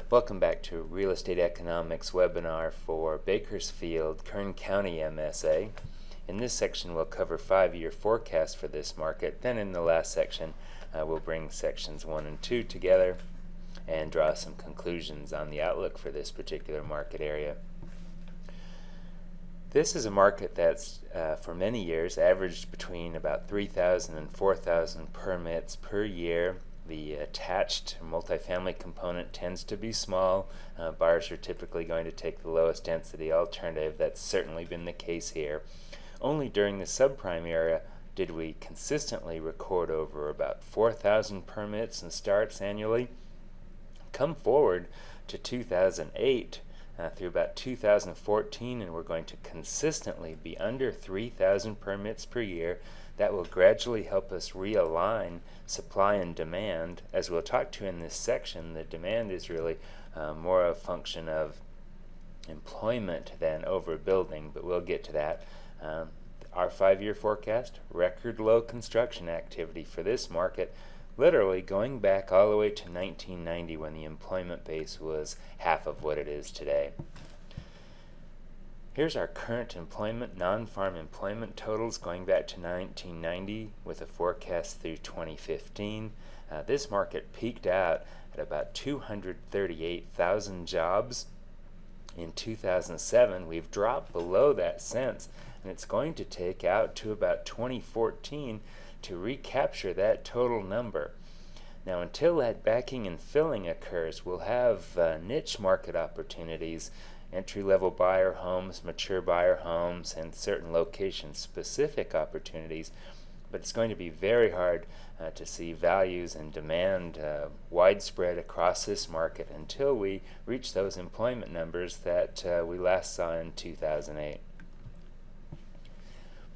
Welcome back to Real Estate Economics webinar for Bakersfield, Kern County MSA. In this section we'll cover 5-year forecast for this market. Then in the last section we'll bring sections 1 and 2 together and draw some conclusions on the outlook for this particular market area. This is a market that's for many years averaged between about 3,000 and 4,000 permits per year. The attached multifamily component tends to be small. Buyers are typically going to take the lowest density alternative. That's certainly been the case here. Only during the subprime era did we consistently record over about 4,000 permits and starts annually. Come forward to 2008 through about 2014, and we're going to consistently be under 3,000 permits per year. That will gradually help us realign supply and demand. As we'll talk to in this section, the demand is really more a function of employment than overbuilding, but we'll get to that. Our 5-year forecast, record low construction activity for this market, literally going back all the way to 1990 when the employment base was half of what it is today. Here's our current employment, non-farm employment totals going back to 1990 with a forecast through 2015. This market peaked out at about 238,000 jobs. In 2007, we've dropped below that since, and it's going to take out to about 2014 to recapture that total number. Now, until that backing and filling occurs, we'll have niche market opportunities, entry-level buyer homes, mature buyer homes, and certain location-specific opportunities, but it's going to be very hard to see values and demand widespread across this market until we reach those employment numbers that we last saw in 2008.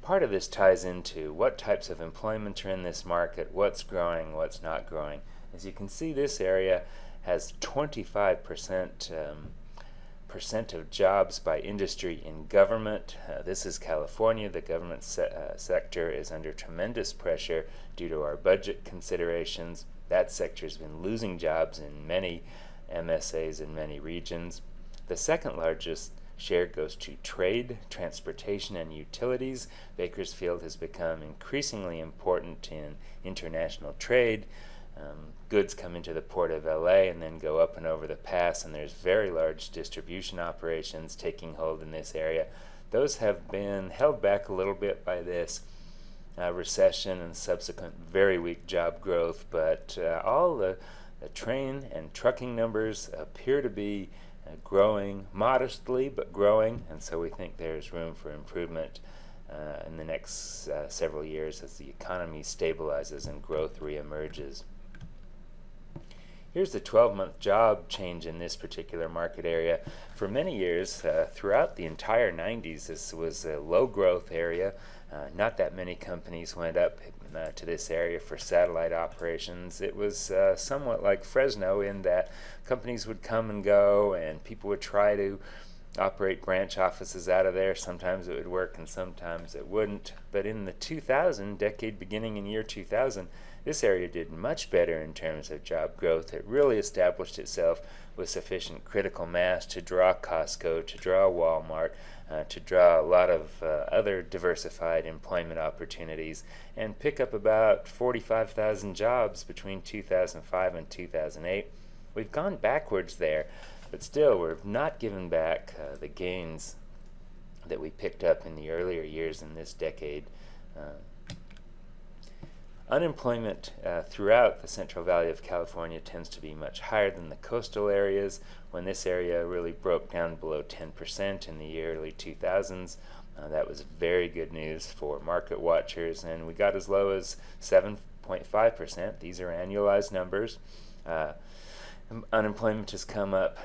Part of this ties into what types of employment are in this market, what's growing, what's not growing. As you can see, this area has 25% of jobs by industry in government. This is California. The government sector is under tremendous pressure due to our budget considerations. That sector has been losing jobs in many MSAs in many regions. The second largest share goes to trade, transportation, and utilities. Bakersfield has become increasingly important in international trade. Goods come into the port of LA and then go up and over the pass, and there's very large distribution operations taking hold in this area. Those have been held back a little bit by this recession and subsequent very weak job growth, but all the train and trucking numbers appear to be growing modestly, but growing, and so we think there's room for improvement in the next several years as the economy stabilizes and growth reemerges. Here's the 12-month job change in this particular market area. For many years, throughout the entire 90s, this was a low-growth area. Not that many companies went up to this area for satellite operations. It was somewhat like Fresno in that companies would come and go, and people would try to operate branch offices out of there. Sometimes it would work and sometimes it wouldn't. But in the 2000 decade, beginning in year 2000, this area did much better in terms of job growth. It really established itself with sufficient critical mass to draw Costco, to draw Walmart, to draw a lot of other diversified employment opportunities, and pick up about 45,000 jobs between 2005 and 2008. We've gone backwards there, but still we're not given back the gains that we picked up in the earlier years in this decade. Unemployment throughout the Central Valley of California tends to be much higher than the coastal areas. When this area really broke down below 10% in the early 2000s, that was very good news for market watchers, and we got as low as 7.5%. These are annualized numbers. Unemployment has come up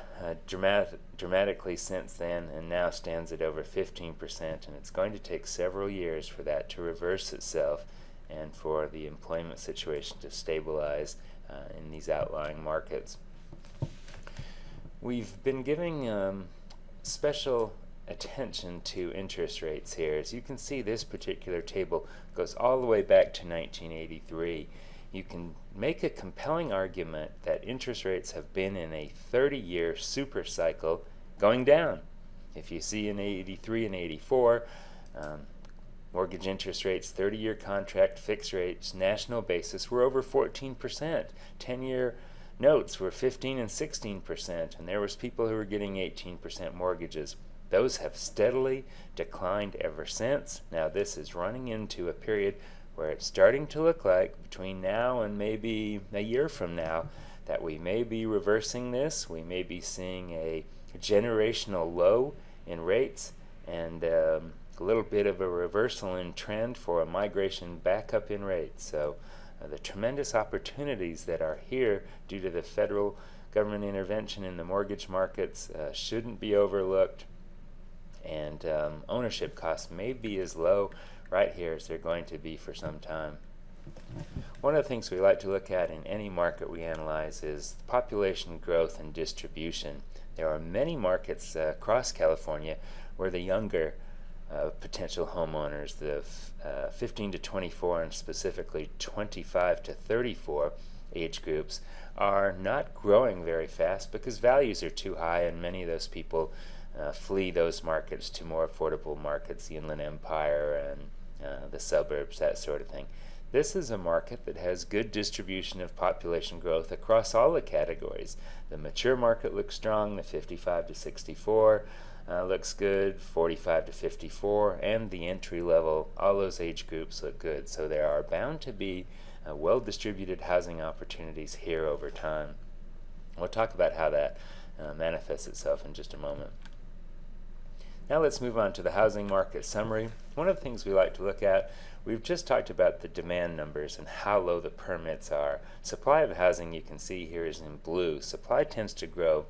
dramatically since then and now stands at over 15%, and it's going to take several years for that to reverse itself and for the employment situation to stabilize in these outlying markets. We've been giving special attention to interest rates here. As you can see, this particular table goes all the way back to 1983. you can make a compelling argument that interest rates have been in a 30-year super cycle going down. If you see in 83 and 84, mortgage interest rates, 30-year contract, fixed rates, national basis were over 14%. 10-year notes were 15 and 16%, and there was people who were getting 18% mortgages. Those have steadily declined ever since. Now this is running into a period where it's starting to look like between now and maybe a year from now that we may be reversing this. We may be seeing a generational low in rates and a little bit of a reversal in trend for a migration back up in rates. So the tremendous opportunities that are here due to the federal government intervention in the mortgage markets shouldn't be overlooked, and ownership costs may be as low right here as they're going to be for some time. One of the things we like to look at in any market we analyze is population growth and distribution. There are many markets across California where the younger potential homeowners, the 15 to 24 and specifically 25 to 34 age groups, are not growing very fast because values are too high, and many of those people flee those markets to more affordable markets, the Inland Empire and the suburbs, that sort of thing. This is a market that has good distribution of population growth across all the categories. The mature market looks strong, the 55 to 64 looks good, 45 to 54, and the entry level, all those age groups look good. So there are bound to be well-distributed housing opportunities here over time. We'll talk about how that manifests itself in just a moment. Now let's move on to the housing market summary. One of the things we like to look at, we've just talked about the demand numbers and how low the permits are. Supply of housing, you can see here, is in blue. Supply tends to grow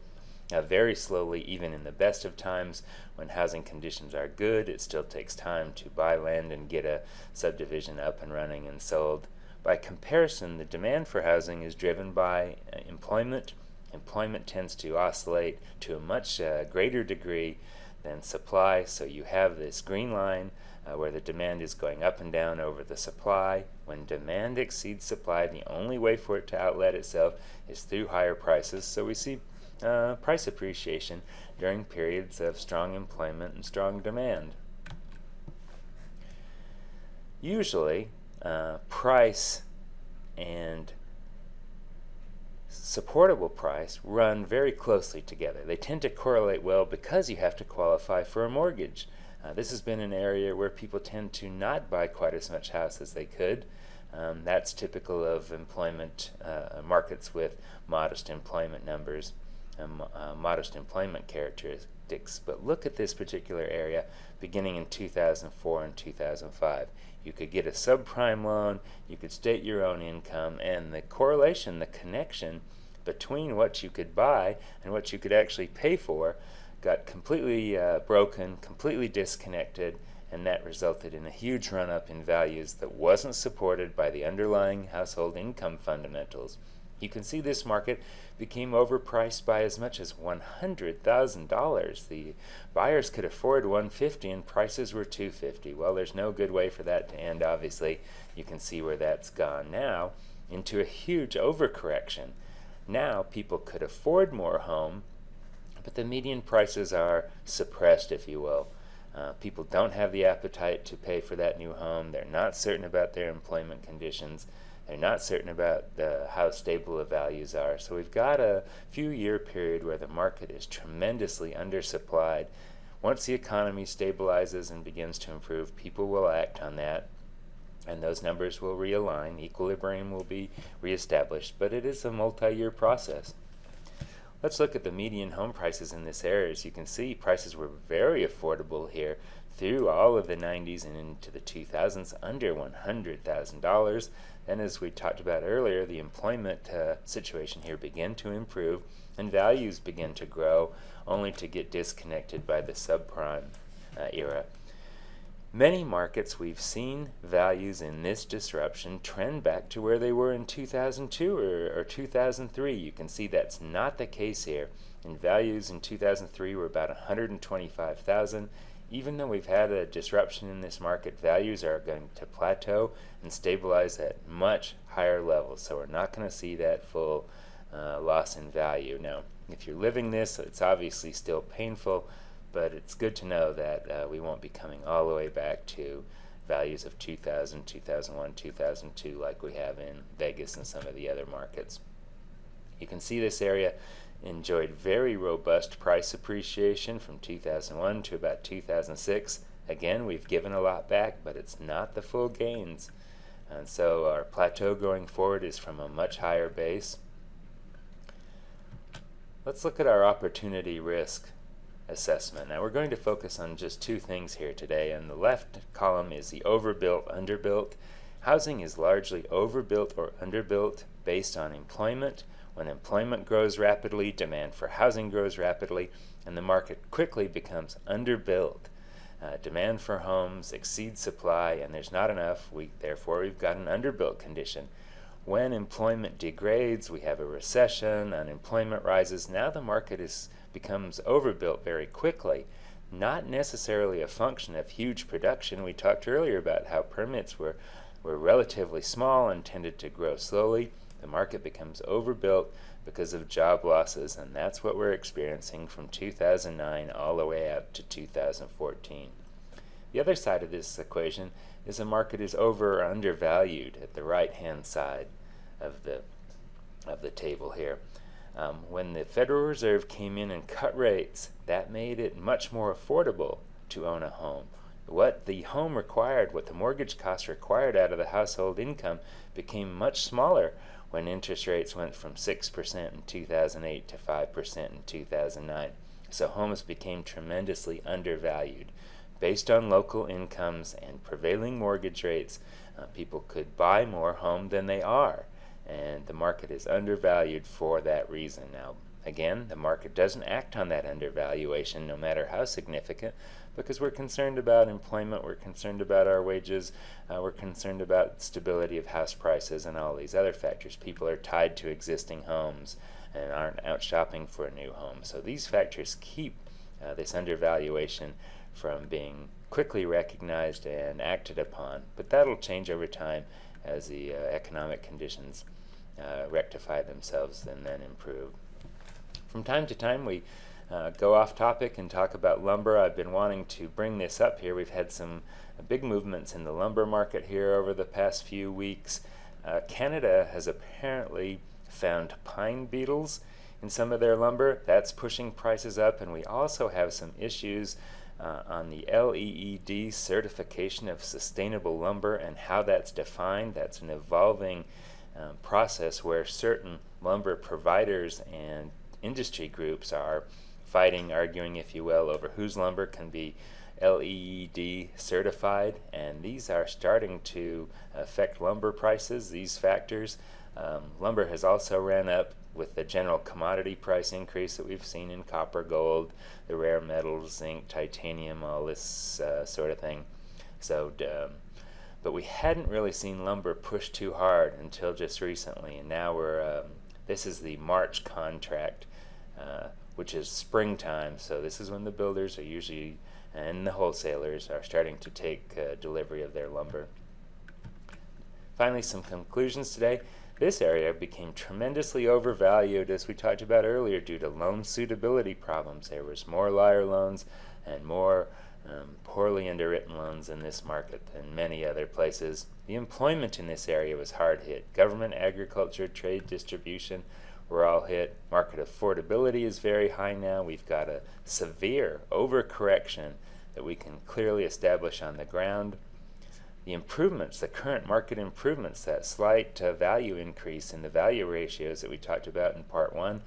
very slowly, even in the best of times. When housing conditions are good, it still takes time to buy land and get a subdivision up and running and sold. By comparison, the demand for housing is driven by employment. Employment tends to oscillate to a much greater degree than supply, so you have this green line where the demand is going up and down over the supply. When demand exceeds supply, the only way for it to outlet itself is through higher prices, so we see price appreciation during periods of strong employment and strong demand. Usually, price and supportable price run very closely together. They tend to correlate well because you have to qualify for a mortgage. This has been an area where people tend to not buy quite as much house as they could. That's typical of employment markets with modest employment numbers, modest employment characteristics. But look at this particular area beginning in 2004 and 2005. You could get a subprime loan, you could state your own income, and the correlation, the connection between what you could buy and what you could actually pay for got completely broken, completely disconnected, and that resulted in a huge run-up in values that wasn't supported by the underlying household income fundamentals. You can see this market became overpriced by as much as $100,000. The buyers could afford $150,000 and prices were $250,000. Well, there's no good way for that to end, obviously. You can see where that's gone now into a huge overcorrection. Now people could afford more home, but the median prices are suppressed, if you will. People don't have the appetite to pay for that new home. They're not certain about their employment conditions. They're not certain about how stable the values are. So we've got a few year period where the market is tremendously undersupplied. Once the economy stabilizes and begins to improve, people will act on that, and those numbers will realign. Equilibrium will be reestablished, but it is a multi-year process. Let's look at the median home prices in this area. As you can see, prices were very affordable here through all of the 90s and into the 2000s, under $100,000. Then, as we talked about earlier, the employment situation here began to improve and values began to grow, only to get disconnected by the subprime era. Many markets, we've seen values in this disruption trend back to where they were in 2002 or 2003. You can see that's not the case here. And values in 2003 were about $125,000. even though we've had a disruption in this market, values are going to plateau and stabilize at much higher levels. So we're not going to see that full loss in value. Now, if you're living this, it's obviously still painful, but it's good to know that we won't be coming all the way back to values of 2000, 2001, 2002 like we have in Vegas and some of the other markets. You can see this area enjoyed very robust price appreciation from 2001 to about 2006. Again, we've given a lot back, but it's not the full gains. And so our plateau going forward is from a much higher base. Let's look at our opportunity risk assessment. Now we're going to focus on just two things here today. And the left column is the overbuilt, underbuilt. Housing is largely overbuilt or underbuilt based on employment. When employment grows rapidly, demand for housing grows rapidly, and the market quickly becomes underbuilt. Demand for homes exceeds supply, and there's not enough. Therefore, we've got an underbuilt condition. When employment degrades, we have a recession, unemployment rises. Now the market becomes overbuilt very quickly. Not necessarily a function of huge production. We talked earlier about how permits were relatively small and tended to grow slowly. The market becomes overbuilt because of job losses, and that's what we're experiencing from 2009 all the way up to 2014. The other side of this equation is the market is over or undervalued at the right-hand side of the table here. When the Federal Reserve came in and cut rates, that made it much more affordable to own a home. What the home required, what the mortgage costs required out of the household income became much smaller when interest rates went from 6% in 2008 to 5% in 2009. So homes became tremendously undervalued. Based on local incomes and prevailing mortgage rates, people could buy more home than they are, and the market is undervalued for that reason. Now, again, the market doesn't act on that undervaluation no matter how significant, because we're concerned about employment, we're concerned about our wages, we're concerned about stability of house prices and all these other factors. People are tied to existing homes and aren't out shopping for a new home. So these factors keep this undervaluation from being quickly recognized and acted upon. But that'll change over time as the economic conditions rectify themselves and then improve. From time to time we go off topic and talk about lumber. I've been wanting to bring this up here. We've had some big movements in the lumber market here over the past few weeks. Canada has apparently found pine beetles in some of their lumber. That's pushing prices up, and we also have some issues on the LEED certification of sustainable lumber and how that's defined. That's an evolving process where certain lumber providers and industry groups are fighting, arguing, if you will, over whose lumber can be LEED certified, and these are starting to affect lumber prices, these factors. Lumber has also ran up with the general commodity price increase that we've seen in copper, gold, the rare metals, zinc, titanium, all this sort of thing. So, but we hadn't really seen lumber push too hard until just recently, and now this is the March contract, which is springtime, so this is when the builders are usually, and the wholesalers are starting to take delivery of their lumber. Finally, some conclusions today. This area became tremendously overvalued, as we talked about earlier, due to loan suitability problems. There was more liar loans and more poorly underwritten loans in this market than many other places. The employment in this area was hard hit. Government, agriculture, trade, distribution were all hit. Market affordability is very high now. We've got a severe overcorrection that we can clearly establish on the ground. The improvements, the current market improvements, that slight value increase in the value ratios that we talked about in part one,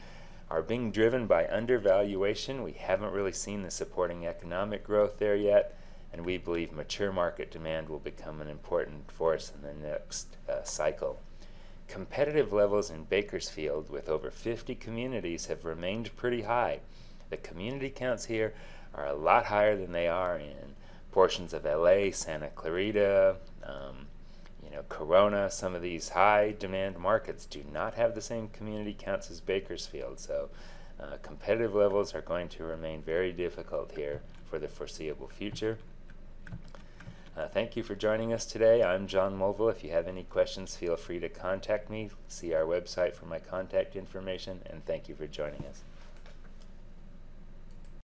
are being driven by undervaluation. We haven't really seen the supporting economic growth there yet, and we believe mature market demand will become an important force in the next cycle. Competitive levels in Bakersfield with over 50 communities have remained pretty high. The community counts here are a lot higher than they are in portions of LA, Santa Clarita, Corona. Some of these high demand markets do not have the same community counts as Bakersfield, so Competitive levels are going to remain very difficult here for the foreseeable future. Thank you for joining us today. I'm John Mulville. If you have any questions, feel free to contact me. See our website for my contact information, and thank you for joining us.